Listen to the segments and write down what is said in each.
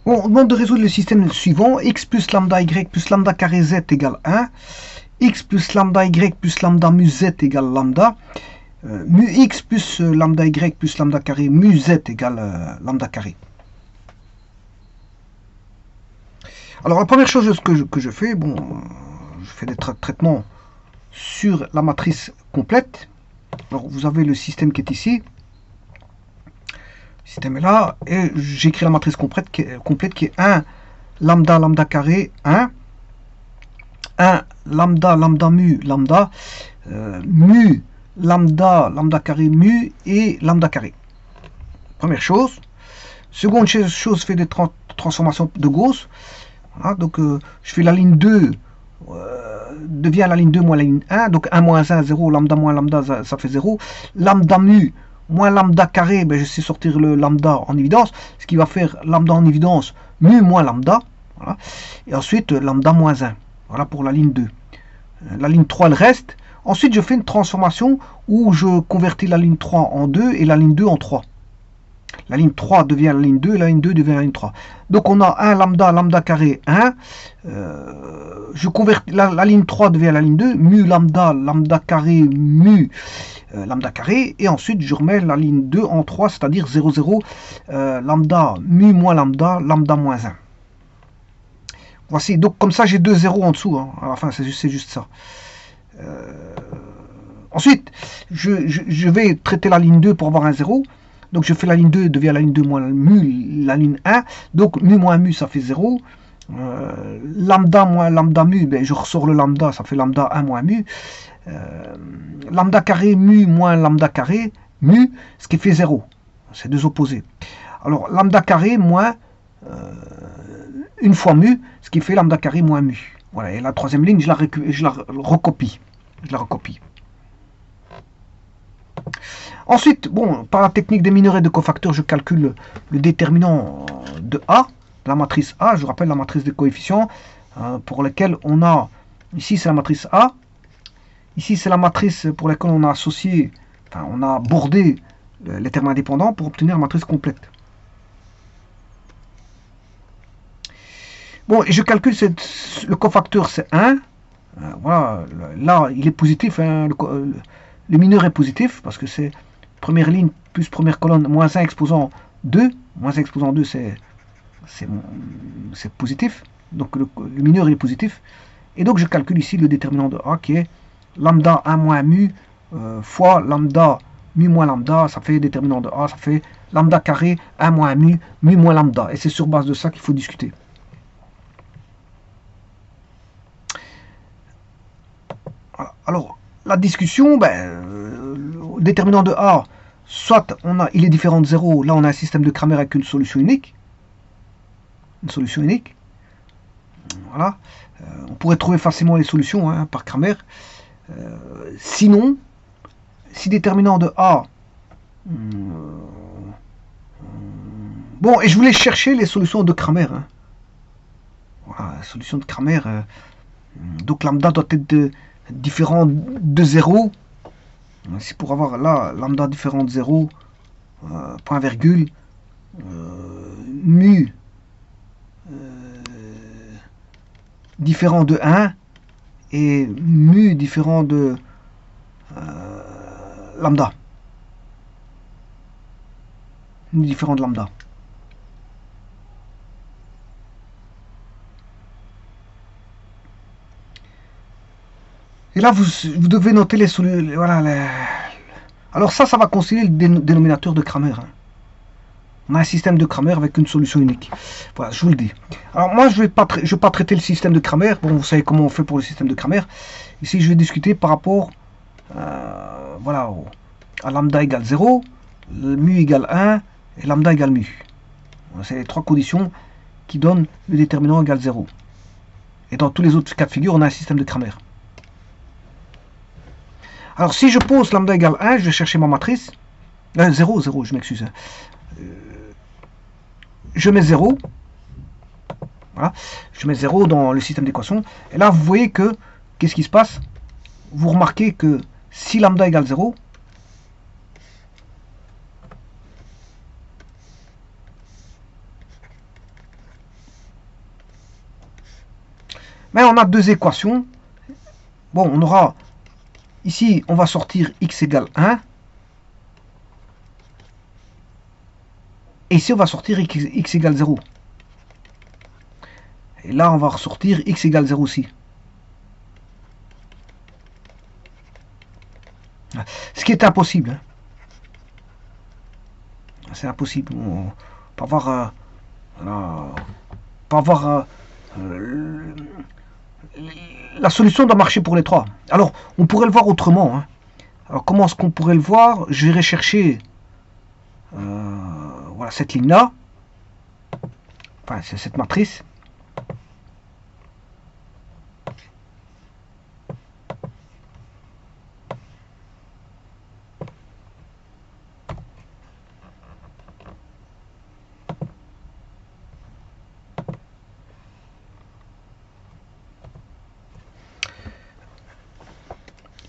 Bon, on demande de résoudre le système suivant. X plus lambda y plus lambda carré z égale 1. X plus lambda y plus lambda mu z égale lambda. Mu x plus lambda y plus lambda carré mu z égale lambda carré. Alors la première chose que je fais, bon, je fais des traitements sur la matrice complète. Alors vous avez le système qui est ici. Le système est là. Et j'écris la matrice complète qui est 1 lambda lambda carré 1. 1 lambda lambda mu lambda. Mu lambda lambda carré mu et lambda carré. Première chose. Seconde chose, je fais des transformations de Gauss. Voilà, donc je fais la ligne 2 devient la ligne 2 moins la ligne 1, donc 1 moins 1, 0, lambda moins lambda, ça fait 0. Lambda mu moins lambda carré, ben je sais sortir le lambda en évidence, ce qui va faire lambda en évidence, mu moins lambda, voilà. Et ensuite lambda moins 1, voilà pour la ligne 2. La ligne 3 elle reste. Ensuite je fais une transformation où je convertis la ligne 3 en 2 et la ligne 2 en 3. La ligne 3 devient la ligne 2 et la ligne 2 devient la ligne 3. Donc on a 1 lambda, lambda carré 1. Je convertis, la ligne 3 devient la ligne 2. Mu lambda, lambda carré, mu lambda carré. Et ensuite je remets la ligne 2 en 3, c'est-à-dire 0, 0. Lambda, mu moins lambda, lambda moins 1. Voici, donc comme ça j'ai 2 zéros en dessous. Hein. Enfin c'est juste ça. Ensuite, je vais traiter la ligne 2 pour avoir un 0. Donc je fais la ligne 2, devient la ligne 2 moins mu, la ligne 1. Donc mu moins mu, ça fait 0. Lambda moins lambda mu, ben, je ressors le lambda, ça fait lambda 1 moins mu. Lambda carré mu moins lambda carré, mu, ce qui fait 0. C'est deux opposés. Alors lambda carré moins une fois mu, ce qui fait lambda carré moins mu. Voilà, et la troisième ligne, je la recopie. Je la recopie. Ensuite, bon, par la technique des mineurs et de cofacteurs, je calcule le déterminant de A, la matrice A. Je rappelle la matrice des coefficients pour laquelle on a, ici c'est la matrice A, ici c'est la matrice pour laquelle on a associé, enfin on a bordé les termes indépendants pour obtenir la matrice complète. Bon, et je calcule, le cofacteur c'est 1, voilà, là il est positif, hein, le mineur est positif parce que c'est première ligne plus première colonne moins 1 exposant 2. Moins 1 exposant 2 c'est positif. Donc le mineur il est positif. Et donc je calcule ici le déterminant de A qui est lambda 1 moins mu fois lambda mu moins lambda. Ça fait déterminant de A, ça fait lambda carré 1 moins mu, mu moins lambda. Et c'est sur base de ça qu'il faut discuter. Alors la discussion, le déterminant de A, soit il est différent de 0, là on a un système de Cramer avec une solution unique. Une solution unique. Voilà. On pourrait trouver facilement les solutions hein, par Cramer. Sinon, si déterminant de A... bon, et je voulais chercher les solutions de Cramer. Hein. Voilà, la solution de Cramer. Donc lambda doit être différent de 0. C'est pour avoir là lambda différent de 0, point virgule, mu différent de 1 et mu différent de lambda. Mu différent de lambda. Et là, vous devez noter les solutions. Voilà, alors ça va constituer le dénominateur de Cramer. Hein. On a un système de Cramer avec une solution unique. Voilà, je vous le dis. Alors moi, je vais pas traiter le système de Cramer. Bon, vous savez comment on fait pour le système de Cramer. Ici, je vais discuter par rapport voilà, à lambda égale 0, le mu égale 1 et lambda égale mu. C'est les trois conditions qui donnent le déterminant égale 0. Et dans tous les autres cas de figure, on a un système de Cramer. Alors si je pose lambda égale 1, je vais chercher ma matrice. 0, 0, je m'excuse. Je mets 0. Voilà. Je mets 0 dans le système d'équation. Et là, vous voyez que, qu'est-ce qui se passe? Vous remarquez que si lambda égale 0, Mais on a deux équations. Bon, on aura ici, on va sortir x égale 1. Et ici, on va sortir x égale 0. Et là, on va ressortir x égale 0 aussi. Ce qui est impossible. Hein. C'est impossible. On ne peut pas avoir la solution doit marcher pour les trois. Alors, on pourrait le voir autrement. Hein. Alors, comment est-ce qu'on pourrait le voir? Je vais rechercher voilà, cette ligne-là. Enfin, c'est cette matrice.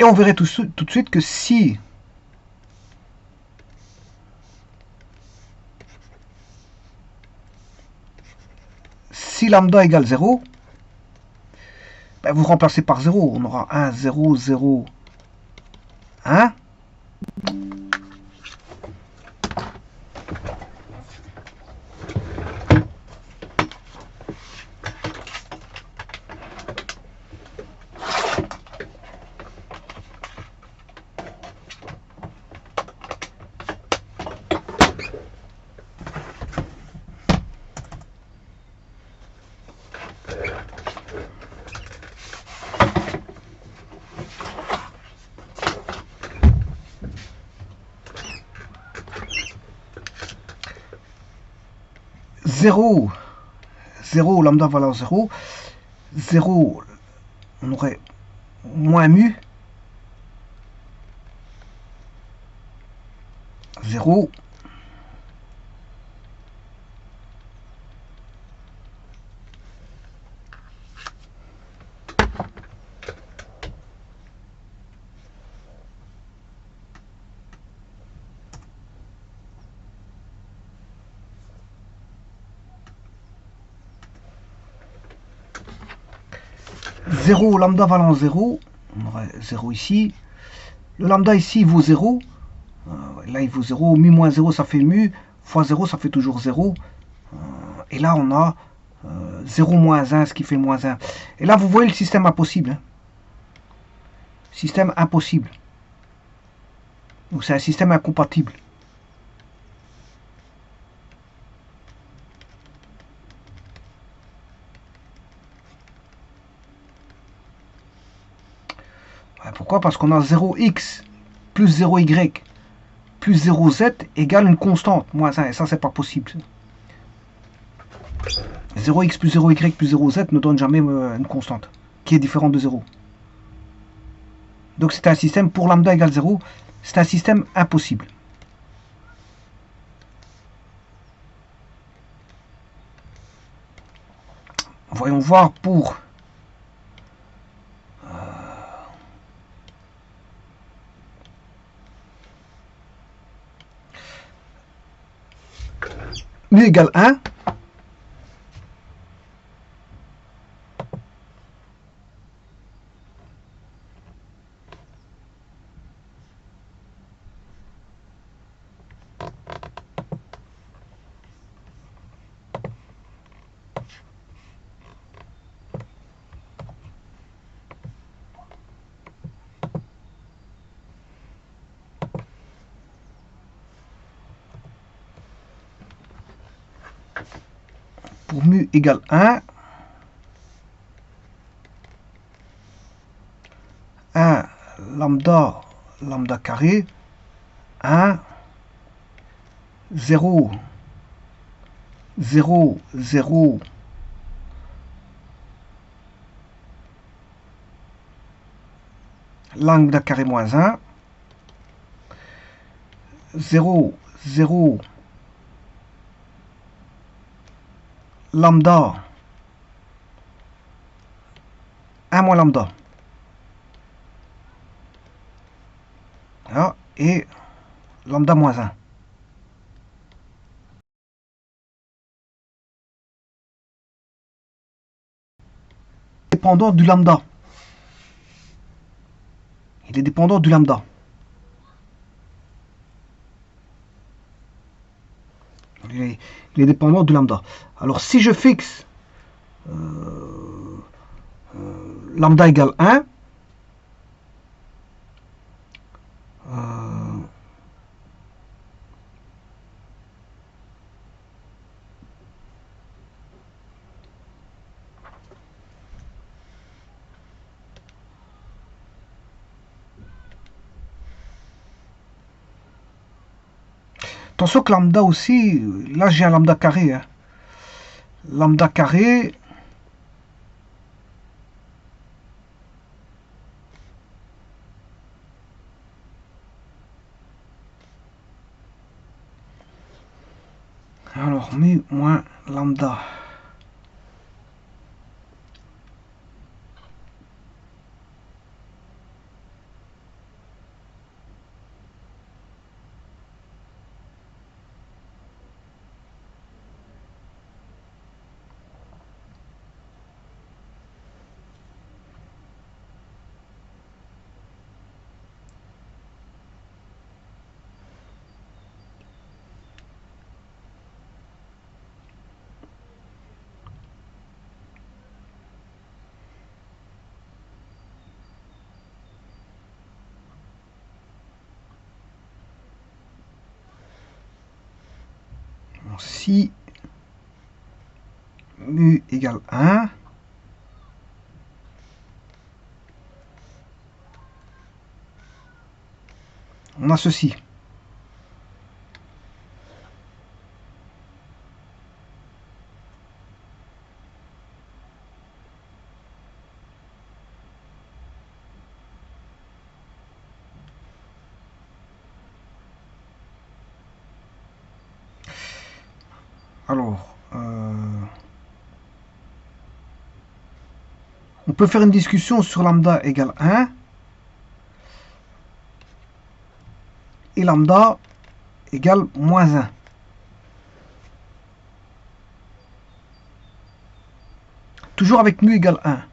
Et on verrait tout de suite que si lambda égale 0, ben vous remplacez par 0. On aura 1, 0, 0, 1. Zéro, 0, lambda valeur 0, 0, on aurait moins mu, 0, lambda valant 0, on aurait 0 ici, le lambda ici vaut 0, là il vaut 0, mu moins 0 ça fait mu, fois 0 ça fait toujours 0, et là on a 0 moins 1, ce qui fait moins 1. Et là vous voyez le système impossible. Hein. Système impossible. Donc c'est un système incompatible. Pourquoi? Parce qu'on a 0x plus 0y plus 0z égale une constante, moins 1. Et ça, c'est pas possible. 0x plus 0y plus 0z ne donne jamais une constante qui est différente de 0. Donc c'est un système pour lambda égale 0. C'est un système impossible. Voyons voir pour mu égale 1. Pour mu égale 1, 1 lambda carré, 1, 0, 0, 0, lambda carré moins 1, 0, 0, lambda 1 moins lambda. Voilà, et lambda moins 1. dépendant du lambda. Il est dépendant du lambda. Il est dépendant du lambda. Alors si je fixe lambda égale 1, attention que lambda aussi, là j'ai un lambda carré. Hein. Lambda carré, alors mu moins lambda. Si mu égale 1, on a ceci. Alors, on peut faire une discussion sur lambda égale 1 et lambda égale moins 1. Toujours avec mu égale 1.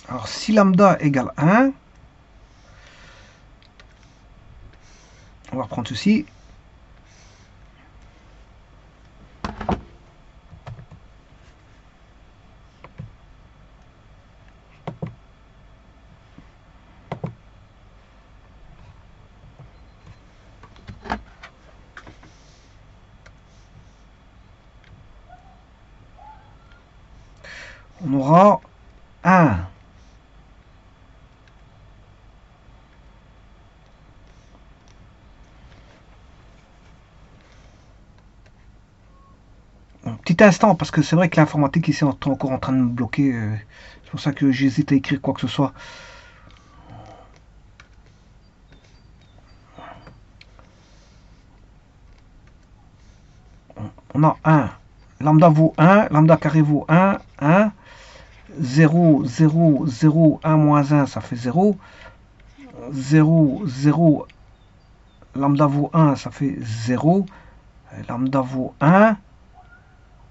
Alors, si lambda égale 1, on va reprendre ceci. On aura 1. Petit instant, parce que c'est vrai que l'informatique ici est encore en train de me bloquer. C'est pour ça que j'hésite à écrire quoi que ce soit. On a 1. Lambda vaut 1. Lambda carré vaut 1. 1. 0, 0, 0, 1 moins 1, ça fait 0. 0, 0. Lambda vaut 1, ça fait 0. Lambda vaut 1.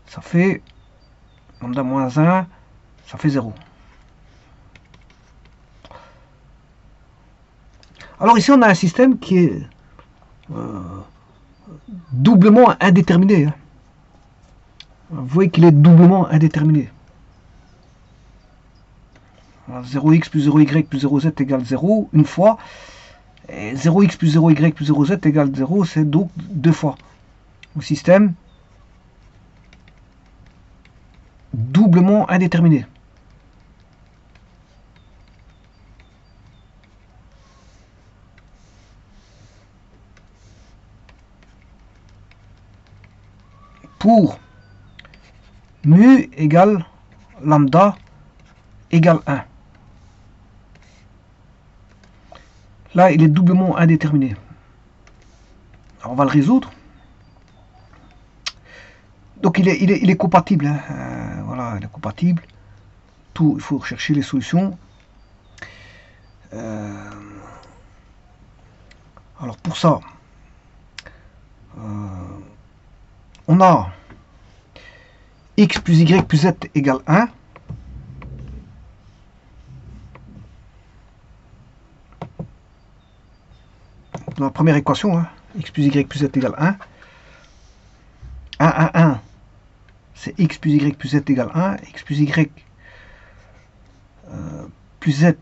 Ça fait lambda moins 1, ça fait 0. Alors ici on a un système qui est doublement indéterminé. Hein. Vous voyez qu'il est doublement indéterminé. 0x plus 0y plus 0z égale 0 une fois. Et 0x plus 0y plus 0z égale 0, c'est donc deux fois. Le système doublement indéterminé. Pour mu égale lambda égale 1. Là, il est doublement indéterminé. Alors, on va le résoudre. Donc il est compatible, hein. Voilà, il est compatible. Tout, il faut rechercher les solutions. Alors pour ça, on a x plus y plus z égale 1. Dans la première équation, hein, x plus y plus z égale 1. 1, 1, 1. C'est x plus y plus z égale 1. X plus y plus z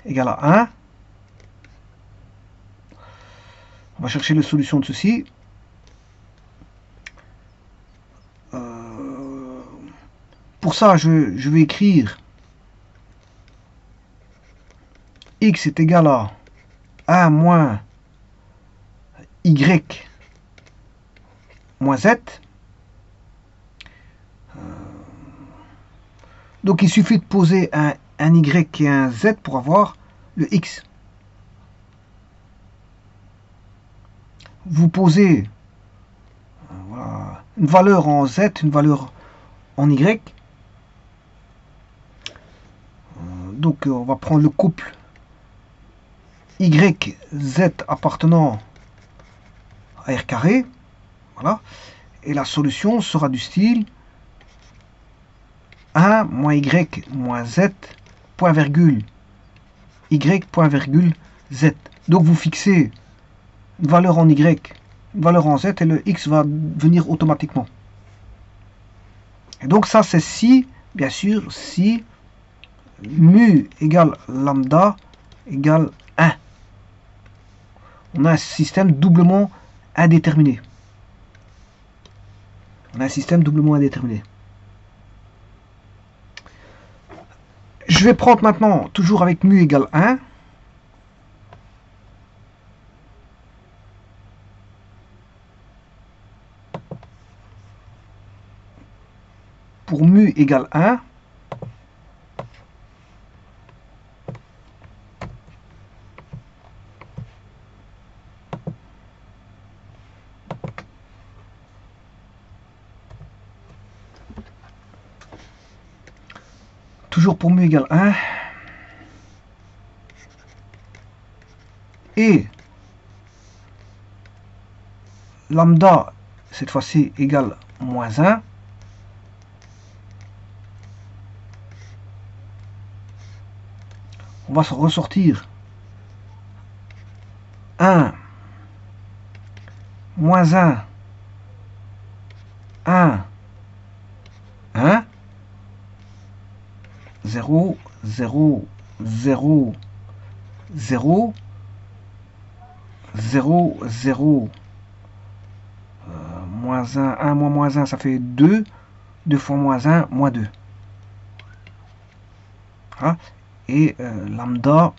égale à 1. On va chercher la solution de ceci. Pour ça, je vais écrire x est égal à 1 moins y moins z. Donc il suffit de poser un y et un z pour avoir le x. Vous posez voilà, une valeur en z, une valeur en y. Donc on va prendre le couple y, z appartenant à r carré. Voilà. Et la solution sera du style 1 moins y moins z, point virgule, y, point virgule, z. Donc vous fixez une valeur en y, une valeur en z, et le x va venir automatiquement. Et donc ça c'est si, bien sûr, si mu égale lambda égale 1. On a un système doublement indéterminé. On a un système doublement indéterminé. Je vais prendre maintenant, toujours avec mu égale 1, pour mu égale 1, toujours pour mu égale 1, et lambda, cette fois-ci, égale moins 1, on va se ressortir 1, moins 1, 1, 1, 0, 0, 0, 0, 0, 0, moins 1, 1 moins moins 1, ça fait 2, 2 fois moins 1, moins 2. Voilà. Et lambda,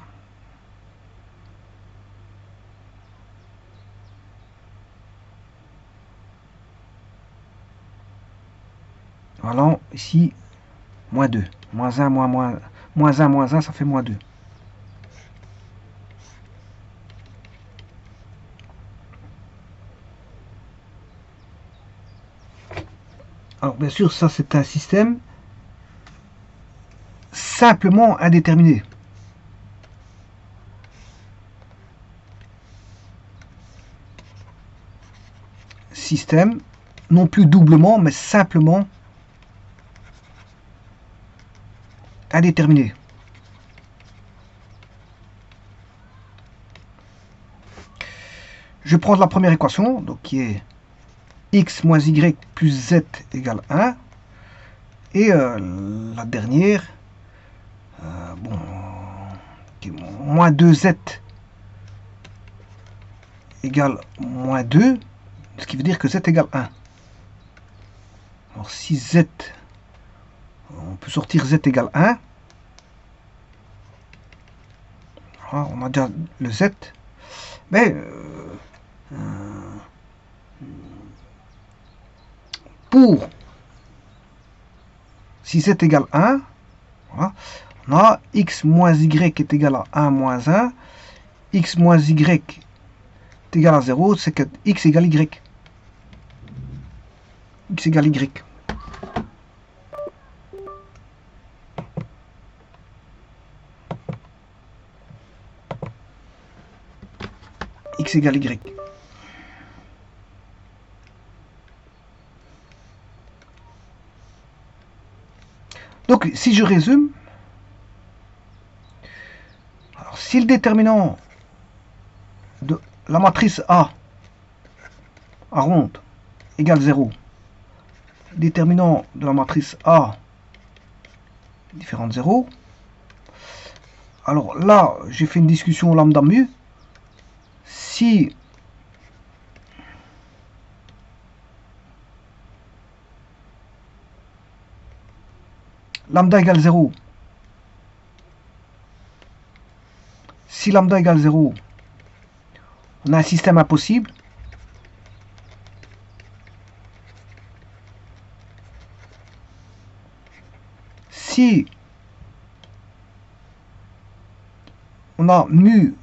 voilà, ici, moins 2. Moins 1, moins 1, moins 1, ça fait moins 2. Alors, bien sûr, ça, c'est un système simplement indéterminé. Système, non plus doublement, mais simplement indéterminé. Je prends la première équation, donc qui est x moins y plus z égale 1. Et la dernière, bon, moins 2z égale moins 2, ce qui veut dire que z égale 1. Alors si z, on peut sortir z égale 1. Voilà, on a déjà le z. Mais pour si z égale 1, voilà, on a x moins y qui est égal à 1 moins 1. x moins y est égal à 0, c'est que x égale y. X égale y. X égale y. Donc, si je résume, alors, si le déterminant de la matrice A ronde égale 0, déterminant de la matrice A différent de 0, alors là, j'ai fait une discussion lambda mu. Si lambda égale 0, si lambda égale 0, on a un système impossible. Si on a mu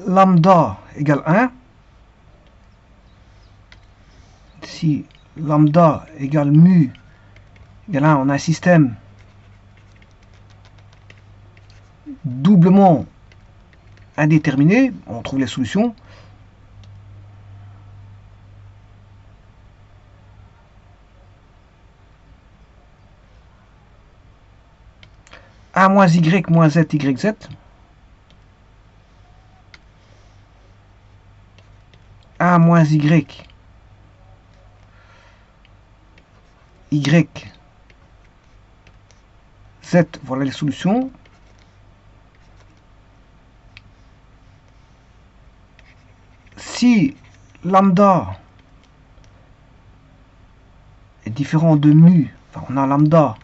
lambda égale 1, si lambda égale mu égale 1, on a un système doublement indéterminé, on trouve les solutions. A moins y moins z yz. A moins y z, voilà les solutions. Si lambda est différent de mu, enfin on a lambda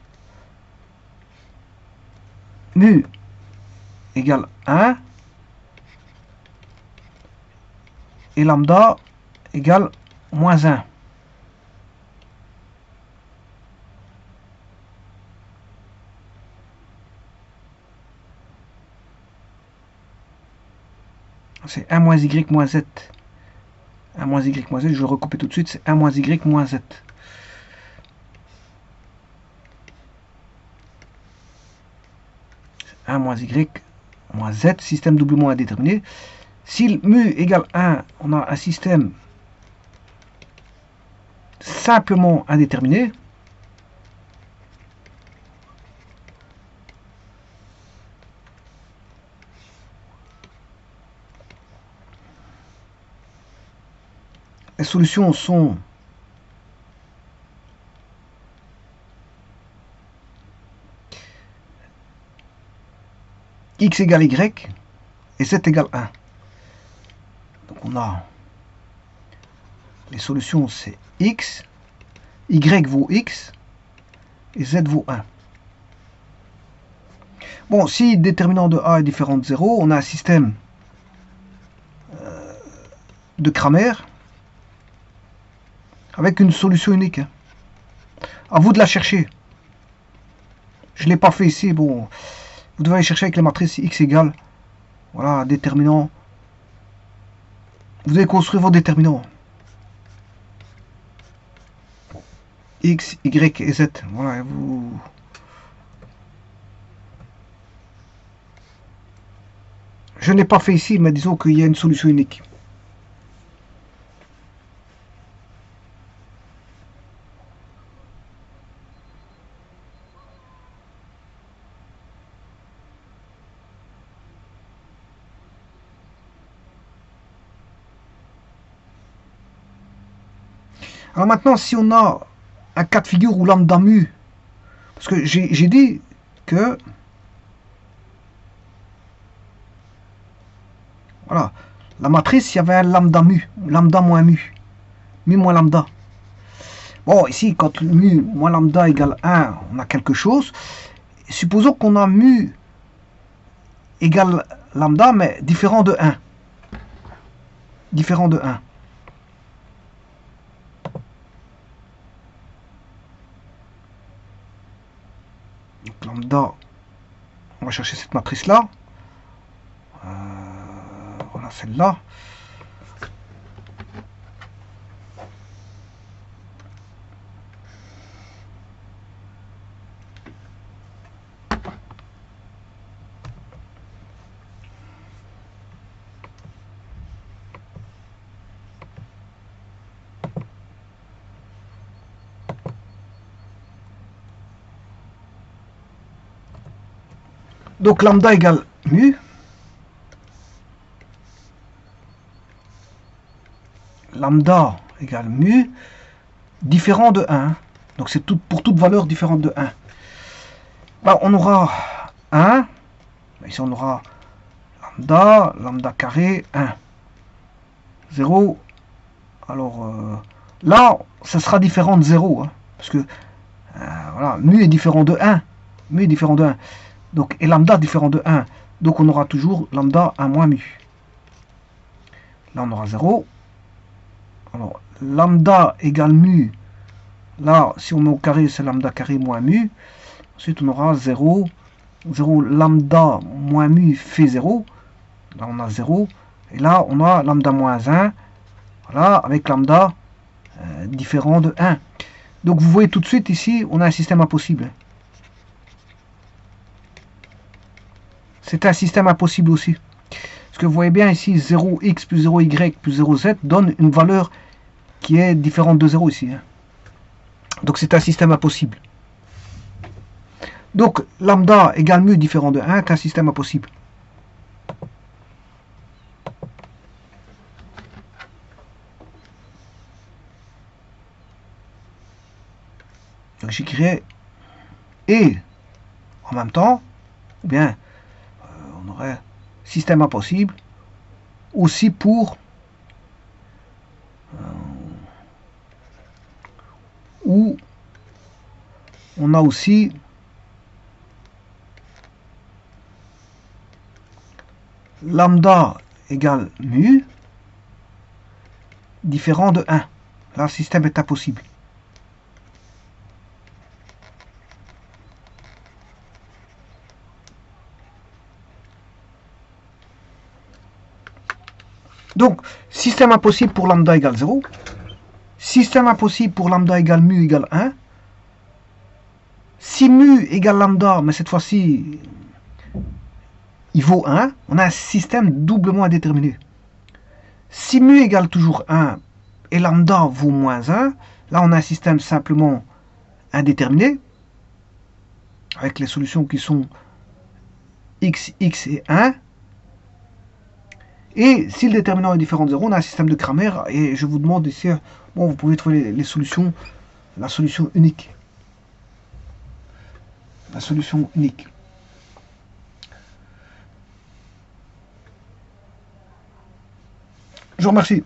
mu égale 1 et lambda égale moins 1. C'est 1 moins y moins z. 1 moins y moins z, je vais recouper tout de suite, c'est 1 moins y moins z. C'est 1 moins y moins z, système doublement indéterminé. Si mu égale 1, on a un système simplement indéterminé. Les solutions sont x égale y et z égale 1. Donc on a les solutions, c'est x, y vaut x et z vaut 1. Bon, si le déterminant de A est différent de 0, on a un système de Cramer avec une solution unique. À vous de la chercher. Je ne l'ai pas fait ici. Bon, vous devez aller chercher avec les matrices x égale. Voilà, déterminant. Vous devez construire vos déterminants. X, Y et Z. Voilà, vous... Je ne l'ai pas fait ici, mais disons qu'il y a une solution unique. Alors maintenant, si on a un cas de figure où lambda mu, parce que j'ai dit que, voilà, la matrice, il y avait un lambda mu, lambda moins mu moins lambda. Bon, ici, quand mu moins lambda égale 1, on a quelque chose. Supposons qu'on a mu égale lambda, mais différent de 1. Différent de 1. Donc lambda, on va chercher cette matrice-là. Voilà celle-là. Donc lambda égale mu. Lambda égale mu différent de 1. Donc c'est tout, pour toute valeur différente de 1. Bah, on aura 1. Ici on aura lambda carré 1. 0. Alors là, ça sera différent de 0. Hein, parce que voilà, mu est différent de 1. Mu est différent de 1. Donc, et lambda différent de 1. Donc on aura toujours lambda 1 moins mu. Là on aura 0. Alors lambda égale mu. Là, si on met au carré, c'est lambda carré moins mu. Ensuite on aura 0. 0 lambda moins mu fait 0. Là on a 0. Et là on a lambda moins 1. Voilà, avec lambda différent de 1. Donc vous voyez tout de suite ici, on a un système impossible. C'est un système impossible aussi. Parce que vous voyez bien ici, 0x plus 0y plus 0z donne une valeur qui est différente de 0 ici. Hein. Donc c'est un système impossible. Donc lambda égale mu différent de 1 est un système impossible. Donc j'écrirai et en même temps, ou bien on aurait système impossible aussi pour où on a aussi lambda égale mu différent de 1. Là, le système est impossible. Donc, système impossible pour lambda égale 0. Système impossible pour lambda égale mu égale 1. Si mu égale lambda, mais cette fois-ci, il vaut 1, on a un système doublement indéterminé. Si mu égale toujours 1 et lambda vaut moins 1, là on a un système simplement indéterminé, avec les solutions qui sont x, x et 1. Et si le déterminant est différent de 0, on a un système de Cramer, et je vous demande ici, bon, vous pouvez trouver les solutions, la solution unique. La solution unique. Je vous remercie.